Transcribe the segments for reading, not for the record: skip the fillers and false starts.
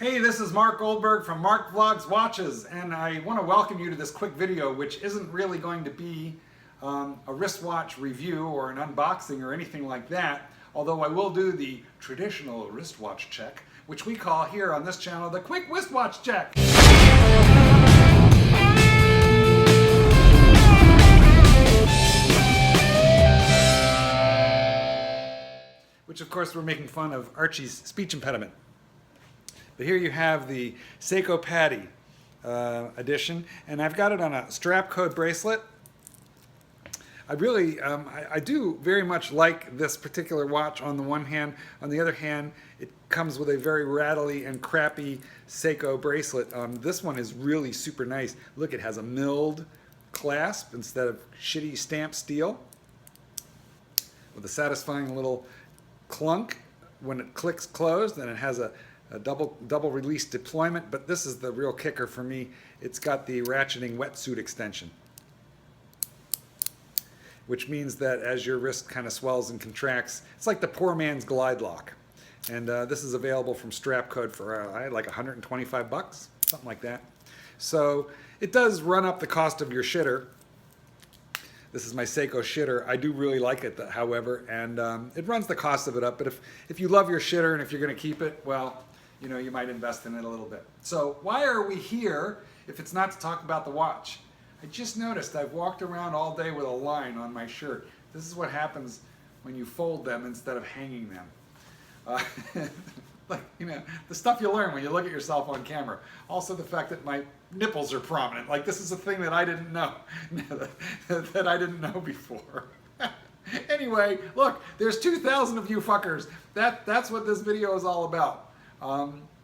Hey, this is Mark Goldberg from Mark Vlogs Watches, and I want to welcome you to this quick video, which isn't really going to be a wristwatch review or an unboxing or anything like that, although I will do the traditional wristwatch check, which we call here on this channel the quick wristwatch check. Which of course we're making fun of Archie's speech impediment. But here you have the Seiko Patty edition, and I've got it on a strap code bracelet. I really, I do very much like this particular watch on the one hand. On the other hand, it comes with a very rattly and crappy Seiko bracelet. This one is really super nice. Look, it has a milled clasp instead of shitty stamped steel, with a satisfying little clunk when it clicks closed, and it has a double release deployment, but this is the real kicker for me. It's got the ratcheting wetsuit extension, which means that as your wrist kind of swells and contracts, it's like the poor man's glide lock. And this is available from strap code for like 125 bucks, something like that. So it does run up the cost of your shitter. This is my Seiko shitter. I do really like it, however, and it runs the cost of it up. But if you love your shitter and if you're going to keep it, well, you know, you might invest in it a little bit. So why are we here if it's not to talk about the watch? I just noticed I've walked around all day with a line on my shirt. This is what happens when you fold them instead of hanging them. Like, you know, the stuff you learn when you look at yourself on camera. Also the fact that my nipples are prominent. Like, this is a thing that I didn't know, that I didn't know before. Anyway, look, there's 2,000 of you fuckers. That's what this video is all about.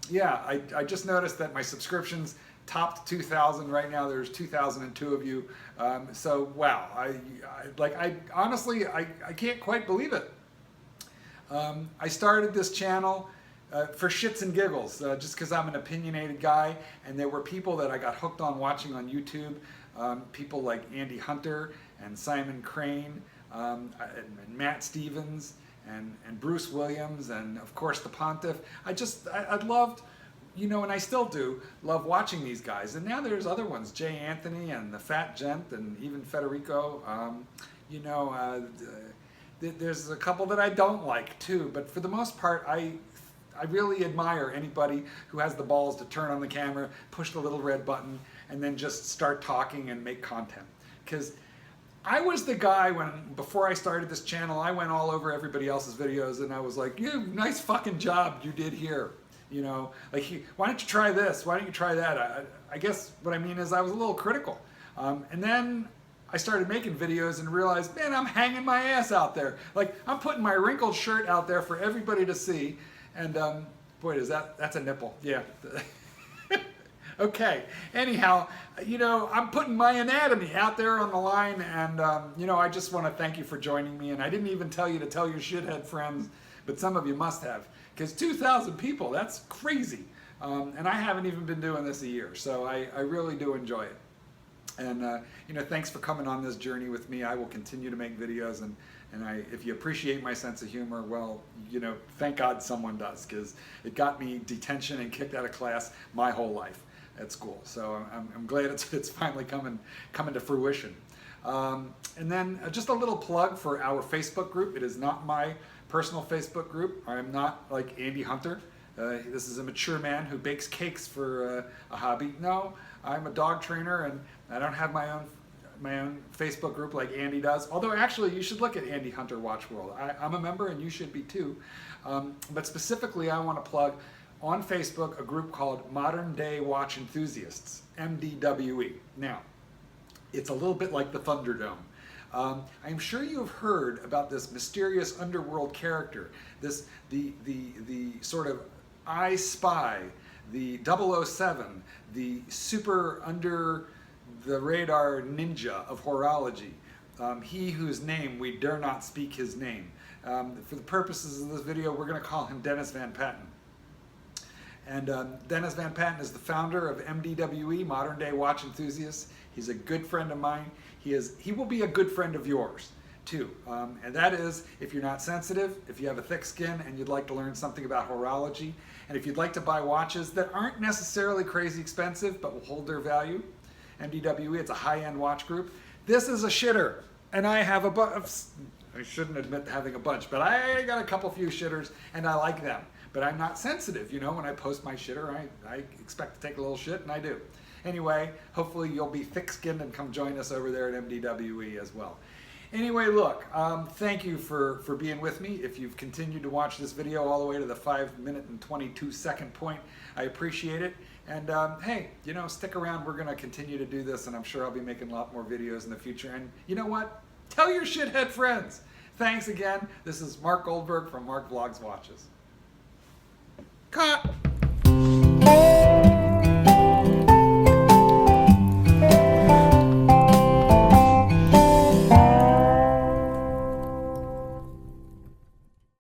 Yeah, I just noticed that my subscriptions topped 2,000 right now. There's 2,002 of you. So wow, I honestly can't quite believe it. I started this channel for shits and giggles, just because I'm an opinionated guy, and there were people that I got hooked on watching on YouTube, people like Andy Hunter and Simon Crane, and Matt Stevens, and Bruce Williams, and of course the Pontiff. I loved, you know, and I still do, love watching these guys. And now there's other ones, Jay Anthony and the Fat Gent, and even Federico. You know, there's a couple that I don't like too, but for the most part, I really admire anybody who has the balls to turn on the camera, push the little red button, and then just start talking and make content. Because I was the guy before I started this channel, I went all over everybody else's videos and I was like, yeah, nice fucking job you did here. You know, like, why don't you try this? Why don't you try that? I guess what I mean is I was a little critical. And then I started making videos and realized, man, I'm hanging my ass out there. Like, I'm putting my wrinkled shirt out there for everybody to see. And boy, that's a nipple. Yeah. Okay. Anyhow, you know, I'm putting my anatomy out there on the line, and you know, I just want to thank you for joining me. And I didn't even tell you to tell your shithead friends, but some of you must have, because 2,000 people, that's crazy. And I haven't even been doing this a year, so I really do enjoy it. And you know, thanks for coming on this journey with me. I will continue to make videos, and if you appreciate my sense of humor, well, you know, thank God someone does, because it got me detention and kicked out of class my whole life at school. So I'm glad it's finally coming to fruition. And then just a little plug for our Facebook group. It is not my personal Facebook group. I am not like Andy Hunter. This is a mature man who bakes cakes for a hobby. No, I'm a dog trainer, and I don't have my own Facebook group like Andy does. Although actually, you should look at Andy Hunter Watch World. I'm a member, and you should be too. But specifically, I want to plug on Facebook a group called Modern Day Watch Enthusiasts, MDWE. Now, it's a little bit like the Thunderdome. I'm sure you have heard about this mysterious underworld character, the sort of I Spy, the 007, the super under the radar ninja of horology, he whose name we dare not speak his name. For the purposes of this video, we're going to call him Dennis Van Patten. And Dennis Van Patten is the founder of MDWE, Modern Day Watch Enthusiasts. He's a good friend of mine. He will be a good friend of yours too. And that is, if you're not sensitive, if you have a thick skin and you'd like to learn something about horology, And if you'd like to buy watches that aren't necessarily crazy expensive, but will hold their value, MDWE, it's a high-end watch group. This is a shitter, and I have a bunch. I shouldn't admit to having a bunch, but I got a few shitters, and I like them. But I'm not sensitive, you know. When I post my shitter, I expect to take a little shit, and I do. Anyway, hopefully you'll be thick-skinned and come join us over there at MDWE as well. Anyway, look, thank you for being with me. If you've continued to watch this video all the way to the 5-minute and 22-second point, I appreciate it. And hey, you know, stick around. We're going to continue to do this, and I'm sure I'll be making a lot more videos in the future. And you know what? Tell your shithead friends. Thanks again. This is Mark Goldberg from Marc Vlogs Watches.